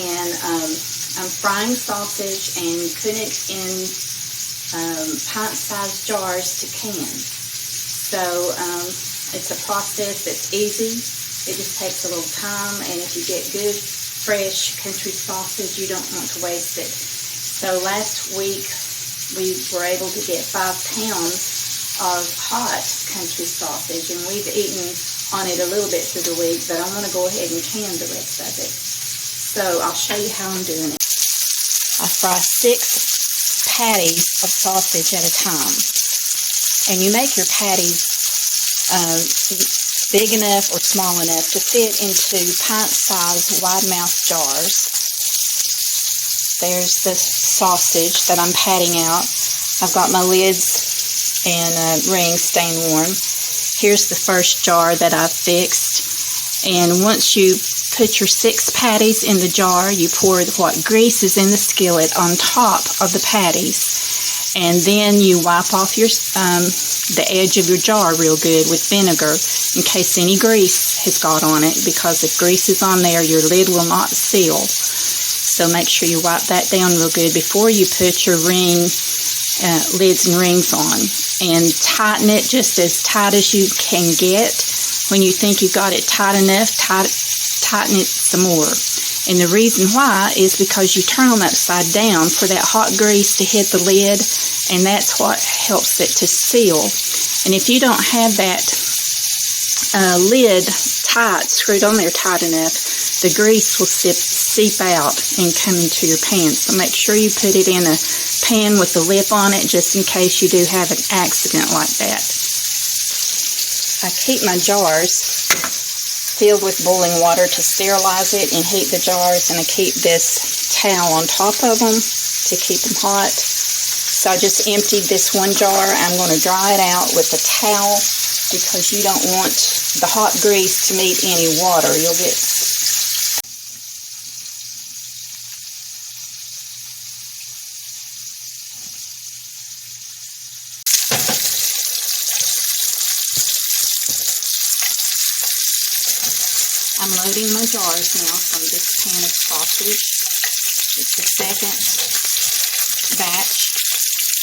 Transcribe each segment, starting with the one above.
and I'm frying sausage and putting it in pint-sized jars to can. So it's a process that's easy. It just takes a little time, and if you get good, fresh country sausage, you don't want to waste it. So last week, we were able to get 5 pounds of hot country sausage, and we've eaten on it a little bit through the week, but I want to go ahead and can the rest of it. So I'll show you how I'm doing it. I fry 6 patties of sausage at a time, and you make your patties big enough or small enough to fit into pint-sized wide-mouth jars. There's the sausage that I'm patting out. I've got my lids and rings staying warm. Here's the first jar that I've fixed. And once you put your 6 patties in the jar, you pour what grease is in the skillet on top of the patties. And then you wipe off the edge of your jar real good with vinegar in case any grease has got on it, because if grease is on there, your lid will not seal. So make sure you wipe that down real good before you put your lids and rings on. And tighten it just as tight as you can get. When you think you've got it tight enough, tighten it some more. And the reason why is because you turn them upside down for that hot grease to hit the lid, and that's what helps it to seal. And if you don't have that lid tight, screwed on there tight enough, the grease will seep out and come into your pan. So make sure you put it in a pan with the lip on it, just in case you do have an accident like that. I keep my jars filled with boiling water to sterilize it and heat the jars, and I keep this towel on top of them to keep them hot. So I just emptied this one jar. I'm going to dry it out with a towel because you don't want the hot grease to meet any water. You'll get I'm loading my jars now from this pan of sausage. It's the second batch.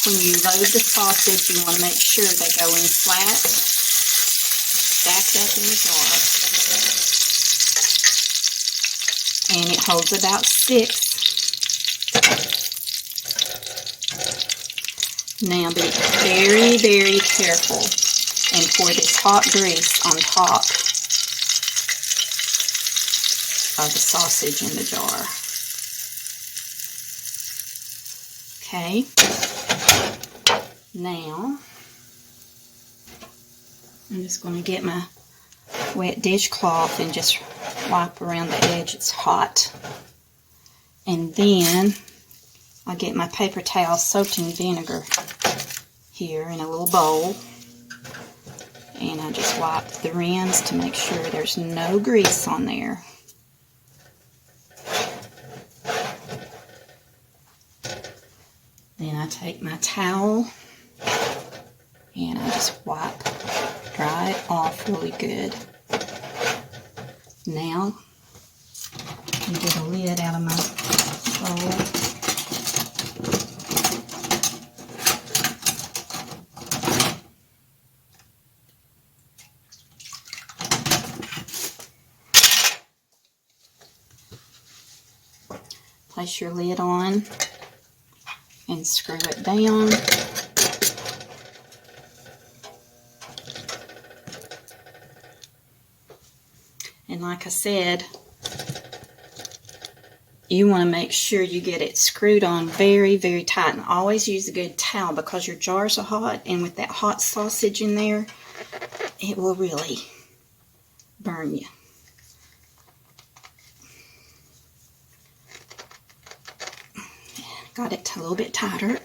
When you load the sausage, you want to make sure they go in flat, stacked up in the jar. And it holds about 6. Now be very, very careful and pour this hot grease on top of the sausage in the jar. Okay. Now, I'm just going to get my wet dishcloth and just wipe around the edge. It's hot. And then I'll get my paper towel soaked in vinegar here in a little bowl. And I just wipe the rims to make sure there's no grease on there. Then I take my towel and I just dry it off really good. Now, I get a lid out of my bowl. Place your lid on and screw it down. And like I said, you want to make sure you get it screwed on very, very tight. And always use a good towel because your jars are hot, and with that hot sausage in there, it will really burn you. Got it a little bit tighter.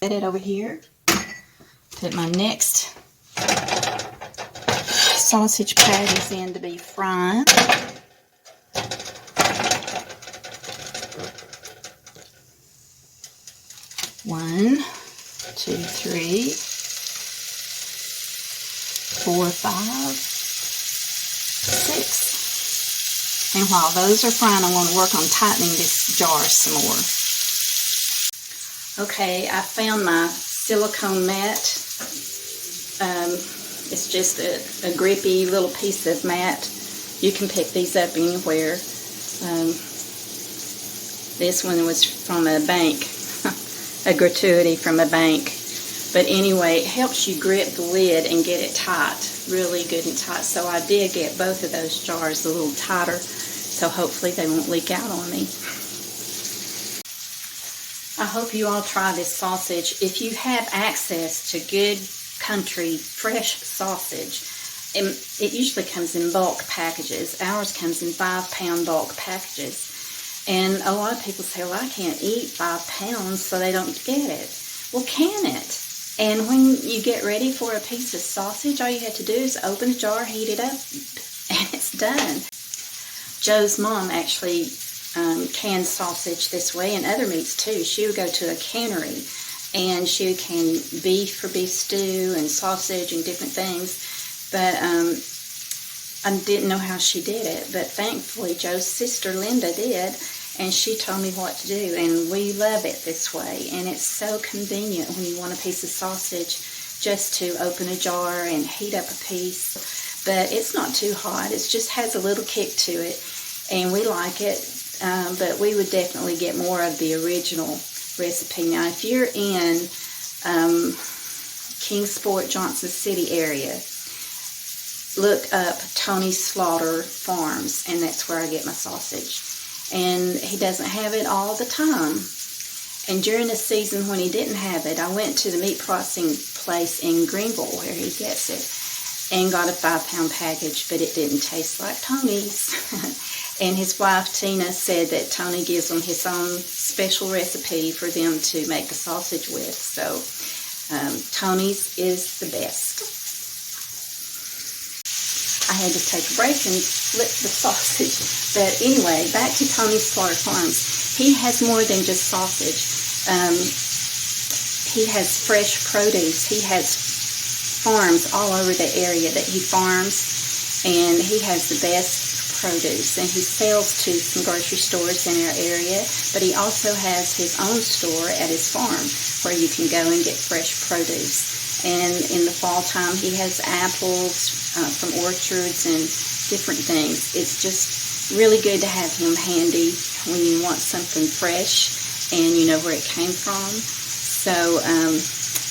Set it over here. Put my next sausage patties in to be fried. One, 2, 3, 4, 5. And while those are frying, I'm going to work on tightening this jar some more. Okay, I found my silicone mat. It's just a grippy little piece of mat. You can pick these up anywhere. This one was from a bank, a gratuity from a bank. But anyway, it helps you grip the lid and get it tight, really good and tight. So I did get both of those jars a little tighter, so hopefully they won't leak out on me. I hope you all try this sausage. If you have access to good country fresh sausage, it usually comes in bulk packages. Ours comes in 5-pound bulk packages. And a lot of people say, well, I can't eat 5 pounds, so they don't get it. Well, can it? And when you get ready for a piece of sausage, all you have to do is open a jar, heat it up, and it's done. Joe's mom actually canned sausage this way, and other meats too. She would go to a cannery, and she would can beef for beef stew and sausage and different things. But I didn't know how she did it. But thankfully, Joe's sister Linda did, and she told me what to do, and we love it this way. And it's so convenient when you want a piece of sausage just to open a jar and heat up a piece. But it's not too hot. It just has a little kick to it, and we like it. But we would definitely get more of the original recipe. Now, if you're in Kingsport, Johnson City area, look up Tony Slaughter Farms, and that's where I get my sausage. And he doesn't have it all the time. And during the season when he didn't have it, I went to the meat processing place in Greenville where he gets it and got a 5-pound package, but it didn't taste like Tony's. And his wife Tina said that Tony gives them his own special recipe for them to make the sausage with. So Tony's is the best. I had to take a break and flip the sausage. But anyway, back to Tony Slaughter Farms. He has more than just sausage. He has fresh produce. He has farms all over the area that he farms, and he has the best produce. And he sells to some grocery stores in our area, but he also has his own store at his farm where you can go and get fresh produce. And in the fall time, he has apples from orchards and different things. It's just really good to have him handy when you want something fresh and you know where it came from. So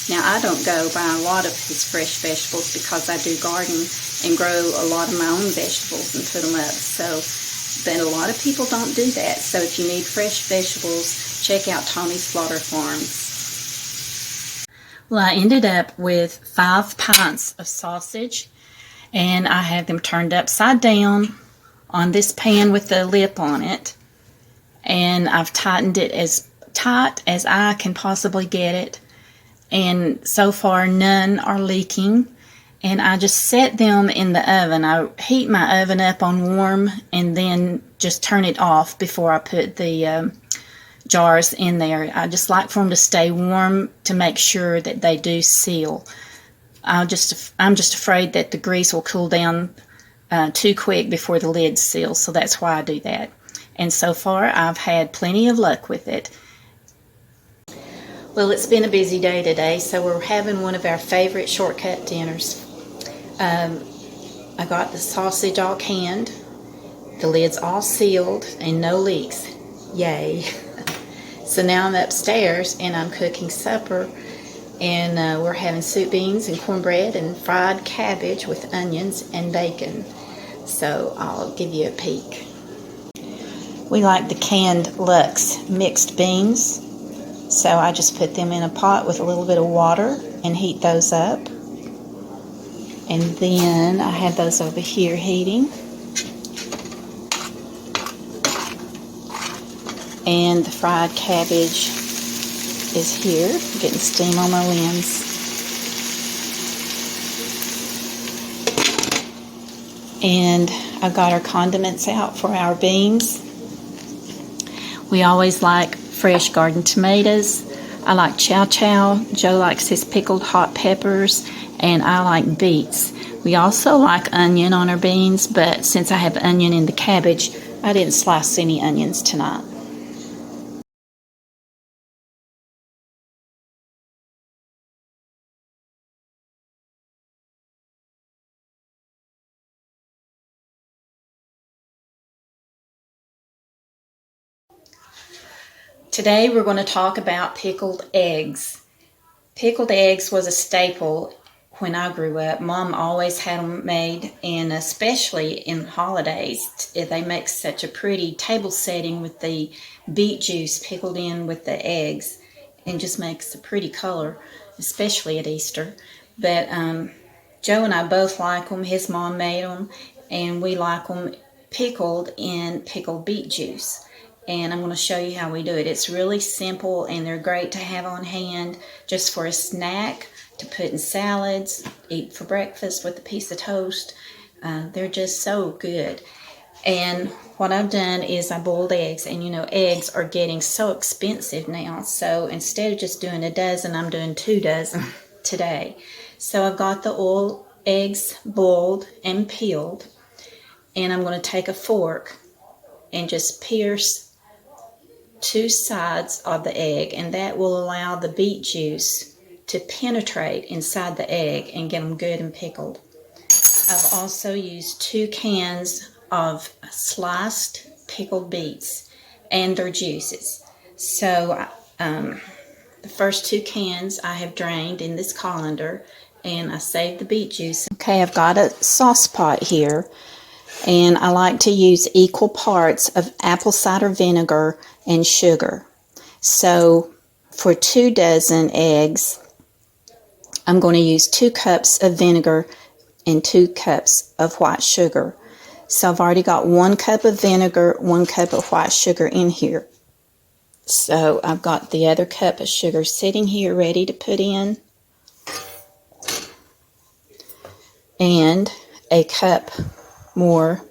now I don't go buy a lot of his fresh vegetables because I do garden and grow a lot of my own vegetables and put them up. So, but a lot of people don't do that. So if you need fresh vegetables, check out Tony Slaughter Farms. Well, I ended up with 5 pints of sausage, and I have them turned upside down on this pan with the lip on it, and I've tightened it as tight as I can possibly get it, and so far none are leaking. And I just set them in the oven. I heat my oven up on warm and then just turn it off before I put the jars in there. I just like for them to stay warm to make sure that they do seal. I'm just afraid that the grease will cool down too quick before the lid seals, so that's why I do that. And so far I've had plenty of luck with it. Well, it's been a busy day today, so we're having one of our favorite shortcut dinners. I got the sausage all canned, the lid's all sealed, and no leaks. Yay. So now I'm upstairs and I'm cooking supper, and we're having soup beans and cornbread and fried cabbage with onions and bacon. So I'll give you a peek. We like the canned Lux mixed beans, so I just put them in a pot with a little bit of water and heat those up. And then I have those over here heating. And the fried cabbage is here, getting steam on my lens. And I've got our condiments out for our beans. We always like fresh garden tomatoes. I like chow chow. Joe likes his pickled hot peppers, and I like beets. We also like onion on our beans, but since I have onion in the cabbage, I didn't slice any onions tonight. Today we're going to talk about pickled eggs. Pickled eggs was a staple when I grew up. Mom always had them made, and especially in holidays. They make such a pretty table setting with the beet juice pickled in with the eggs, and just makes a pretty color, especially at Easter. But Joe and I both like them. His mom made them, and we like them pickled in pickled beet juice. And I'm going to show you how we do it. It's really simple, and they're great to have on hand just for a snack, to put in salads, eat for breakfast with a piece of toast. They're just so good. And what I've done is I boiled eggs, and you know, eggs are getting so expensive now. So instead of just doing a dozen, I'm doing 2 dozen today. So I've got the eggs boiled and peeled, and I'm going to take a fork and just pierce 2 sides of the egg, and that will allow the beet juice to penetrate inside the egg and get them good and pickled. I've also used 2 cans of sliced pickled beets and their juices. So the first 2 cans I have drained in this colander, and I saved the beet juice. Okay, I've got a sauce pot here, and I like to use equal parts of apple cider vinegar and sugar. So for 2 dozen eggs, I'm going to use 2 cups of vinegar and 2 cups of white sugar. So I've already got 1 cup of vinegar, 1 cup of white sugar in here. So I've got the other cup of sugar sitting here ready to put in, and a cup more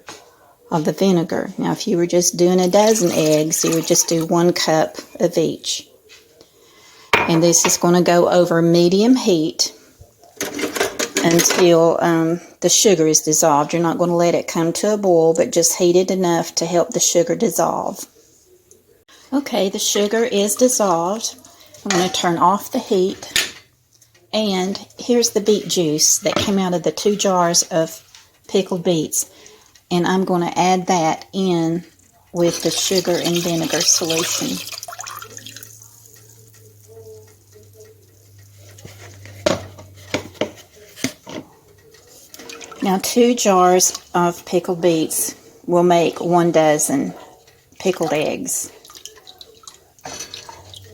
of the vinegar. Now, if you were just doing a dozen eggs, you would just do 1 cup of each. And this is going to go over medium heat until the sugar is dissolved. You're not going to let it come to a boil, but just heat it enough to help the sugar dissolve. Okay, the sugar is dissolved. I'm going to turn off the heat. And here's the beet juice that came out of the 2 jars of pickled beets. And I'm going to add that in with the sugar and vinegar solution. Now 2 jars of pickled beets will make 1 dozen pickled eggs.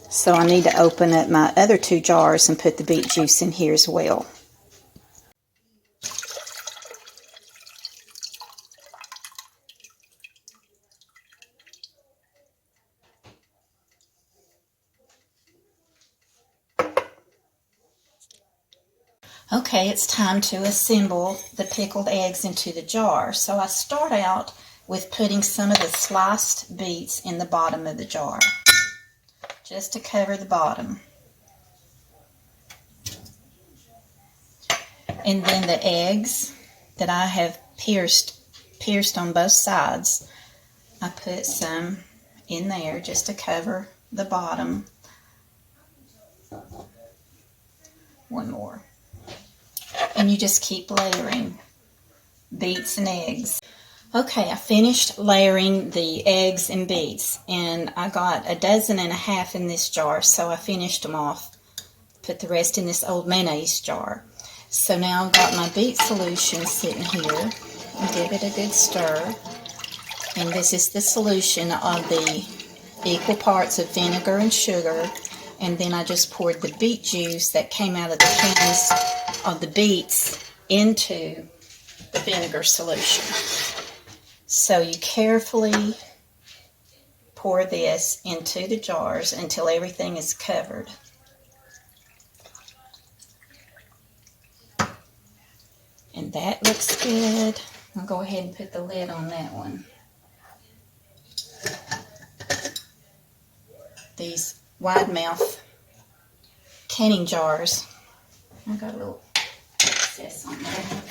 So I need to open up my other 2 jars and put the beet juice in here as well. Okay, it's time to assemble the pickled eggs into the jar. So I start out with putting some of the sliced beets in the bottom of the jar, just to cover the bottom. And then the eggs that I have pierced on both sides, I put some in there just to cover the bottom. 1 more. And you just keep layering beets and eggs. Okay, I finished layering the eggs and beets, and I got 1.5 dozen in this jar, so I finished them off. Put the rest in this old mayonnaise jar. So now I've got my beet solution sitting here. Give it a good stir. And this is the solution of the equal parts of vinegar and sugar. And then I just poured the beet juice that came out of the cans of the beets into the vinegar solution. So you carefully pour this into the jars until everything is covered. And that looks good. I'll go ahead and put the lid on that one. These wide mouth canning jars, I got a little excess on there.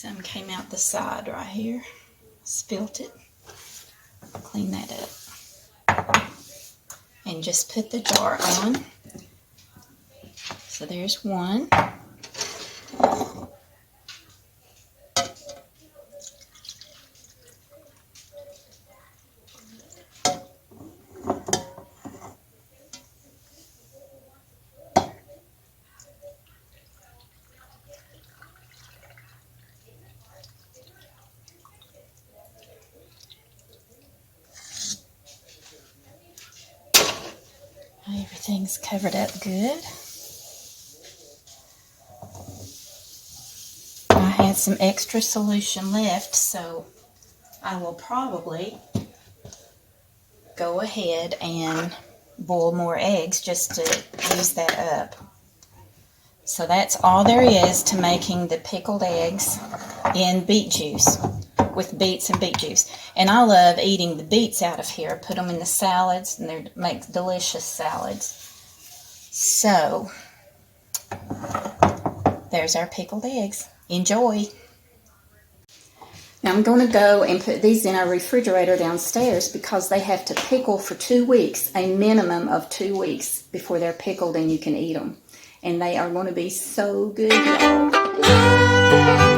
Some came out the side right here. Spilt it. Clean that up. And just put the jar on. So there's one. Everything's covered up good. I had some extra solution left, so I will probably go ahead and boil more eggs just to use that up. So that's all there is to making the pickled eggs in beet juice, with beets and beet juice. And I love eating the beets out of here. I put them in the salads, and they make delicious salads. So there's our pickled eggs. Enjoy. Now I'm going to go and put these in our refrigerator downstairs because they have to pickle for 2 weeks, a minimum of 2 weeks before they're pickled and you can eat them. And they are going to be so good, y'all.